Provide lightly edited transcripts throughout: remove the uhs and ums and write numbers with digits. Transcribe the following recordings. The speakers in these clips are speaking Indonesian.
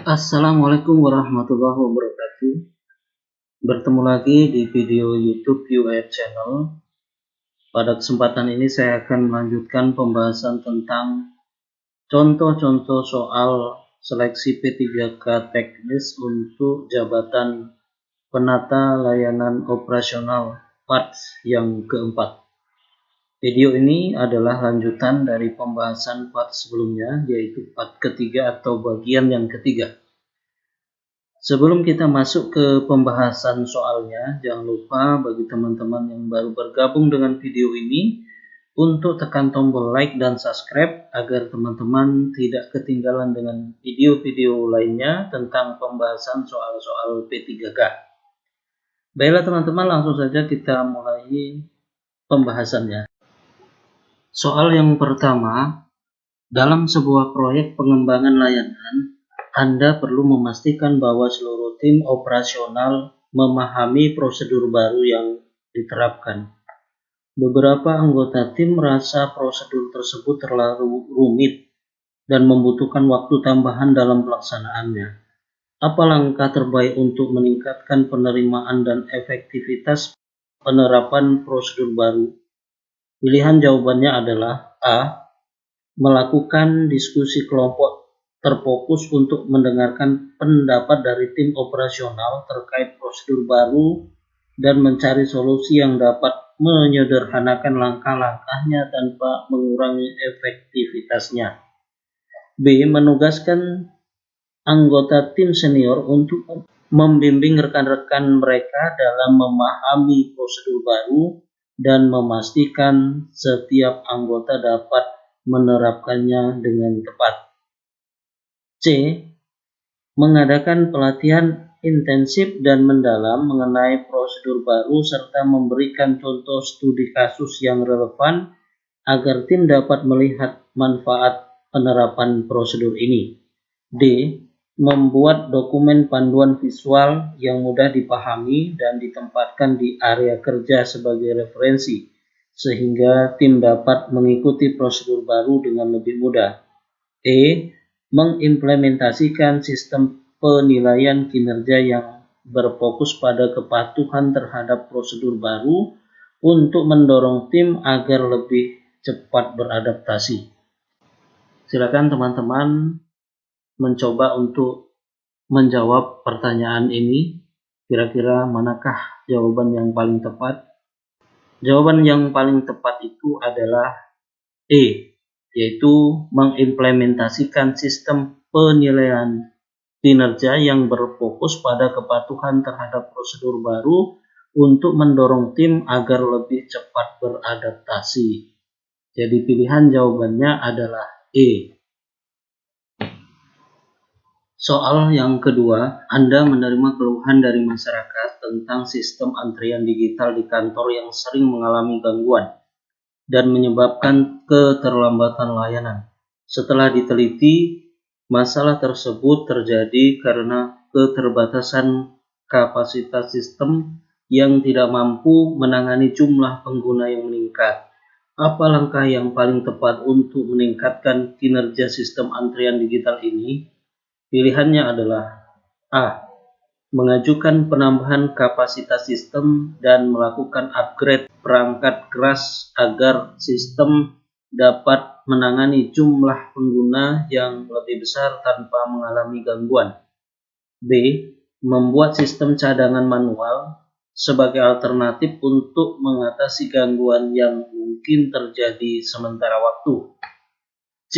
Assalamualaikum warahmatullahi wabarakatuh. Bertemu lagi di video YouTube UAF Channel. Pada kesempatan ini saya akan melanjutkan pembahasan tentang contoh-contoh soal seleksi P3K teknis untuk jabatan penata layanan operasional part yang keempat. Video ini adalah lanjutan dari pembahasan part sebelumnya, yaitu part ketiga atau bagian yang ketiga. Sebelum kita masuk ke pembahasan soalnya, jangan lupa bagi teman-teman yang baru bergabung dengan video ini untuk tekan tombol like dan subscribe agar teman-teman tidak ketinggalan dengan video-video lainnya tentang pembahasan soal-soal P3K. Baiklah teman-teman, langsung saja kita mulai pembahasannya. Soal yang pertama, dalam sebuah proyek pengembangan layanan, Anda perlu memastikan bahwa seluruh tim operasional memahami prosedur baru yang diterapkan. Beberapa anggota tim merasa prosedur tersebut terlalu rumit dan membutuhkan waktu tambahan dalam pelaksanaannya. Apa langkah terbaik untuk meningkatkan penerimaan dan efektivitas penerapan prosedur baru? Pilihan jawabannya adalah A. Melakukan diskusi kelompok terfokus untuk mendengarkan pendapat dari tim operasional terkait prosedur baru dan mencari solusi yang dapat menyederhanakan langkah-langkahnya tanpa mengurangi efektivitasnya. B. Menugaskan anggota tim senior untuk membimbing rekan-rekan mereka dalam memahami prosedur baru dan memastikan setiap anggota dapat menerapkannya dengan tepat. C. Mengadakan pelatihan intensif dan mendalam mengenai prosedur baru serta memberikan contoh studi kasus yang relevan agar tim dapat melihat manfaat penerapan prosedur ini. D. Membuat dokumen panduan visual yang mudah dipahami dan ditempatkan di area kerja sebagai referensi, sehingga tim dapat mengikuti prosedur baru dengan lebih mudah. E. Mengimplementasikan sistem penilaian kinerja yang berfokus pada kepatuhan terhadap prosedur baru untuk mendorong tim agar lebih cepat beradaptasi. Silakan teman-teman mencoba untuk menjawab pertanyaan ini. Kira-kira manakah jawaban yang paling tepat? Jawaban yang paling tepat itu adalah E, yaitu mengimplementasikan sistem penilaian kinerja yang berfokus pada kepatuhan terhadap prosedur baru untuk mendorong tim agar lebih cepat beradaptasi. Jadi pilihan jawabannya adalah E. Soal yang kedua, Anda menerima keluhan dari masyarakat tentang sistem antrian digital di kantor yang sering mengalami gangguan dan menyebabkan keterlambatan layanan. Setelah diteliti, masalah tersebut terjadi karena keterbatasan kapasitas sistem yang tidak mampu menangani jumlah pengguna yang meningkat. Apa langkah yang paling tepat untuk meningkatkan kinerja sistem antrian digital ini? Pilihannya adalah A. Mengajukan penambahan kapasitas sistem dan melakukan upgrade perangkat keras agar sistem dapat menangani jumlah pengguna yang lebih besar tanpa mengalami gangguan. B. Membuat sistem cadangan manual sebagai alternatif untuk mengatasi gangguan yang mungkin terjadi sementara waktu. C.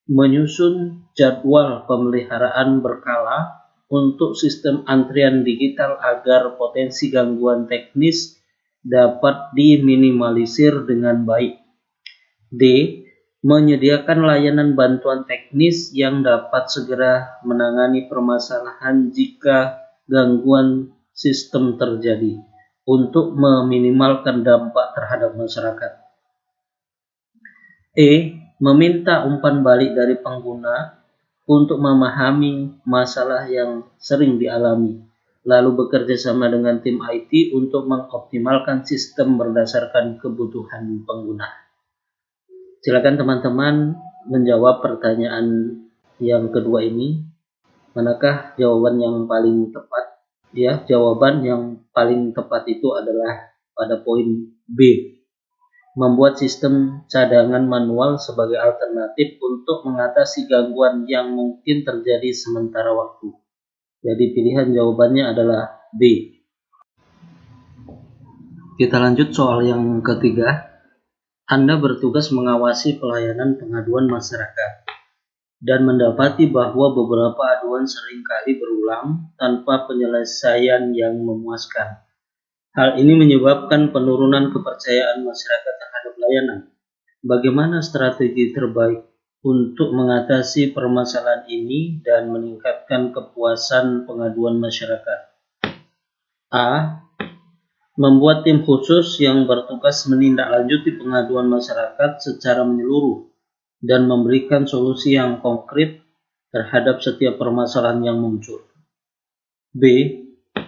Menyusun jadwal pemeliharaan berkala untuk sistem antrian digital agar potensi gangguan teknis dapat diminimalisir dengan baik. D. Menyediakan layanan bantuan teknis yang dapat segera menangani permasalahan jika gangguan sistem terjadi untuk meminimalkan dampak terhadap masyarakat. E. Meminta umpan balik dari pengguna untuk memahami masalah yang sering dialami, lalu bekerja sama dengan tim IT untuk mengoptimalkan sistem berdasarkan kebutuhan pengguna. Silakan teman-teman menjawab pertanyaan yang kedua ini. Manakah jawaban yang paling tepat? Ya, jawaban yang paling tepat itu adalah pada poin B. Membuat sistem cadangan manual sebagai alternatif untuk mengatasi gangguan yang mungkin terjadi sementara waktu. Jadi pilihan jawabannya adalah B. Kita lanjut soal yang ketiga. Anda bertugas mengawasi pelayanan pengaduan masyarakat dan mendapati bahwa beberapa aduan seringkali berulang tanpa penyelesaian yang memuaskan. Hal ini menyebabkan penurunan kepercayaan masyarakat terhadap layanan. Bagaimana strategi terbaik untuk mengatasi permasalahan ini dan meningkatkan kepuasan pengaduan masyarakat? A. Membuat tim khusus yang bertugas menindaklanjuti pengaduan masyarakat secara menyeluruh dan memberikan solusi yang konkret terhadap setiap permasalahan yang muncul. B.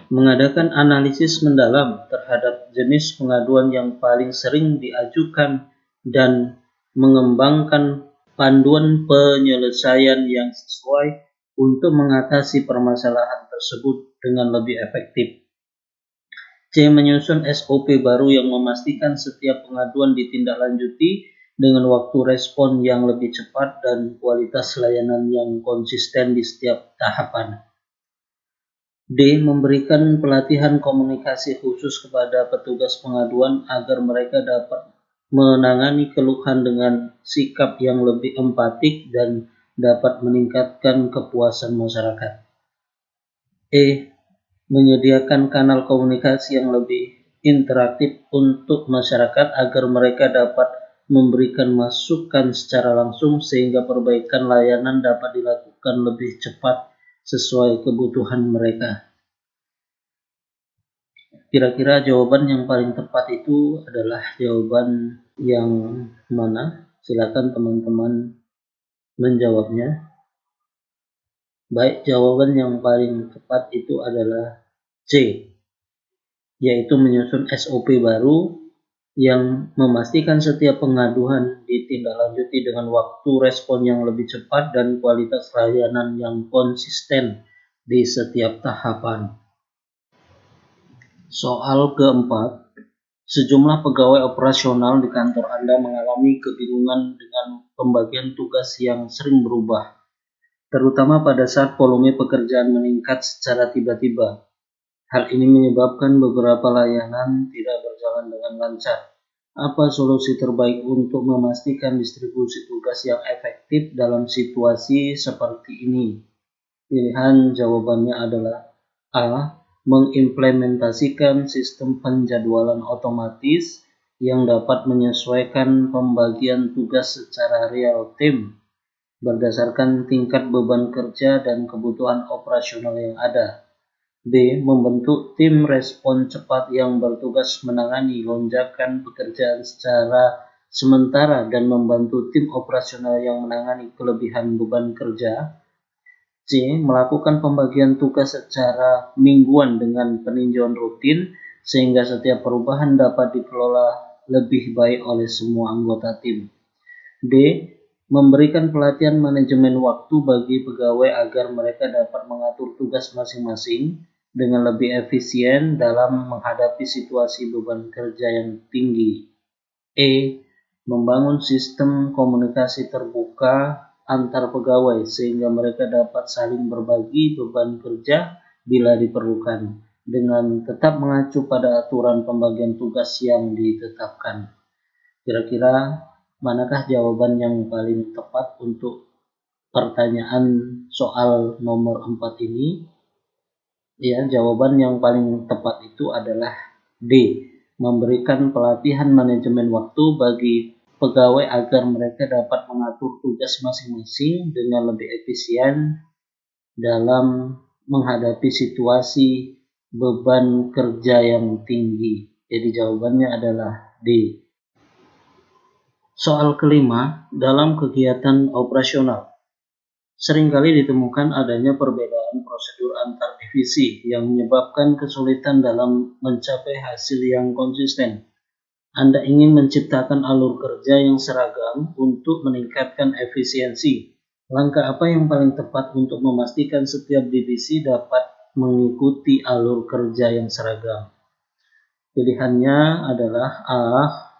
Mengadakan analisis mendalam terhadap jenis pengaduan yang paling sering diajukan dan mengembangkan panduan penyelesaian yang sesuai untuk mengatasi permasalahan tersebut dengan lebih efektif. C. Menyusun SOP baru yang memastikan setiap pengaduan ditindaklanjuti dengan waktu respon yang lebih cepat dan kualitas layanan yang konsisten di setiap tahapan. D. Memberikan pelatihan komunikasi khusus kepada petugas pengaduan agar mereka dapat menangani keluhan dengan sikap yang lebih empatik dan dapat meningkatkan kepuasan masyarakat. E. Menyediakan kanal komunikasi yang lebih interaktif untuk masyarakat agar mereka dapat memberikan masukan secara langsung sehingga perbaikan layanan dapat dilakukan lebih cepat sesuai kebutuhan mereka. Kira-kira jawaban yang paling tepat itu adalah jawaban yang mana? Silakan teman-teman menjawabnya. Baik, jawaban yang paling tepat itu adalah C, yaitu menyusun SOP baru yang memastikan setiap pengaduan ditindaklanjuti dengan waktu respon yang lebih cepat dan kualitas layanan yang konsisten di setiap tahapan. Soal keempat, sejumlah pegawai operasional di kantor Anda mengalami kebingungan dengan pembagian tugas yang sering berubah, terutama pada saat volume pekerjaan meningkat secara tiba-tiba. Hal ini menyebabkan beberapa layanan tidak berjalan dengan lancar. Apa solusi terbaik untuk memastikan distribusi tugas yang efektif dalam situasi seperti ini? Pilihan jawabannya adalah A. Mengimplementasikan sistem penjadwalan otomatis yang dapat menyesuaikan pembagian tugas secara real time berdasarkan tingkat beban kerja dan kebutuhan operasional yang ada. B. Membentuk tim respon cepat yang bertugas menangani lonjakan pekerjaan secara sementara dan membantu tim operasional yang menangani kelebihan beban kerja. C. Melakukan pembagian tugas secara mingguan dengan peninjauan rutin sehingga setiap perubahan dapat dikelola lebih baik oleh semua anggota tim. D. Memberikan pelatihan manajemen waktu bagi pegawai agar mereka dapat mengatur tugas masing-masing dengan lebih efisien dalam menghadapi situasi beban kerja yang tinggi. E. Membangun sistem komunikasi terbuka antar pegawai sehingga mereka dapat saling berbagi beban kerja bila diperlukan dengan tetap mengacu pada aturan pembagian tugas yang ditetapkan. Kira-kira manakah jawaban yang paling tepat untuk pertanyaan soal nomor 4 ini? Ya, jawaban yang paling tepat itu adalah D. Memberikan pelatihan manajemen waktu bagi pegawai agar mereka dapat mengatur tugas masing-masing dengan lebih efisien dalam menghadapi situasi beban kerja yang tinggi. Jadi jawabannya adalah D. Soal kelima, dalam kegiatan operasional, seringkali ditemukan adanya perbedaan prosedur antar divisi yang menyebabkan kesulitan dalam mencapai hasil yang konsisten. Anda ingin menciptakan alur kerja yang seragam untuk meningkatkan efisiensi Langkah apa yang paling tepat untuk memastikan setiap divisi dapat mengikuti alur kerja yang seragam? Pilihannya adalah A.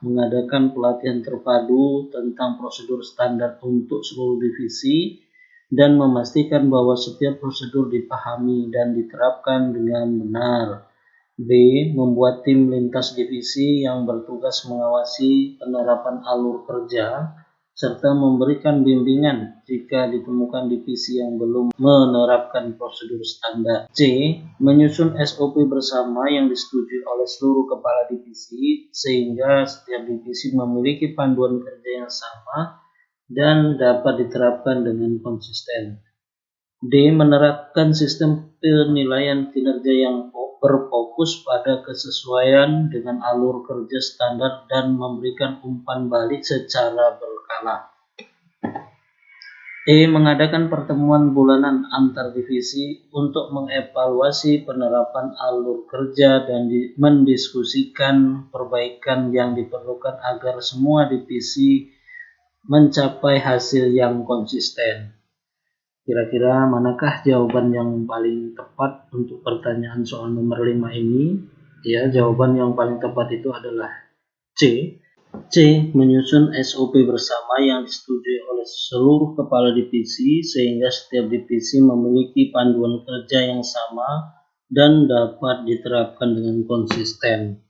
Mengadakan pelatihan terpadu tentang prosedur standar untuk seluruh divisi dan memastikan bahwa setiap prosedur dipahami dan diterapkan dengan benar. B. Membuat tim lintas divisi yang bertugas mengawasi penerapan alur kerja serta memberikan bimbingan jika ditemukan divisi yang belum menerapkan prosedur standar. C. Menyusun SOP bersama yang disetujui oleh seluruh kepala divisi sehingga setiap divisi memiliki panduan kerja yang sama dan dapat diterapkan dengan konsisten. D. Menerapkan sistem penilaian kinerja yang berfokus pada kesesuaian dengan alur kerja standar dan memberikan umpan balik secara berkala. E. Mengadakan pertemuan bulanan antar divisi untuk mengevaluasi penerapan alur kerja dan mendiskusikan perbaikan yang diperlukan agar semua divisi mencapai hasil yang konsisten. Kira-kira manakah jawaban yang paling tepat untuk pertanyaan soal nomor 5 ini? Ya, jawaban yang paling tepat itu adalah C. C. Menyusun SOP bersama yang disetujui oleh seluruh kepala divisi sehingga setiap divisi memiliki panduan kerja yang sama dan dapat diterapkan dengan konsisten.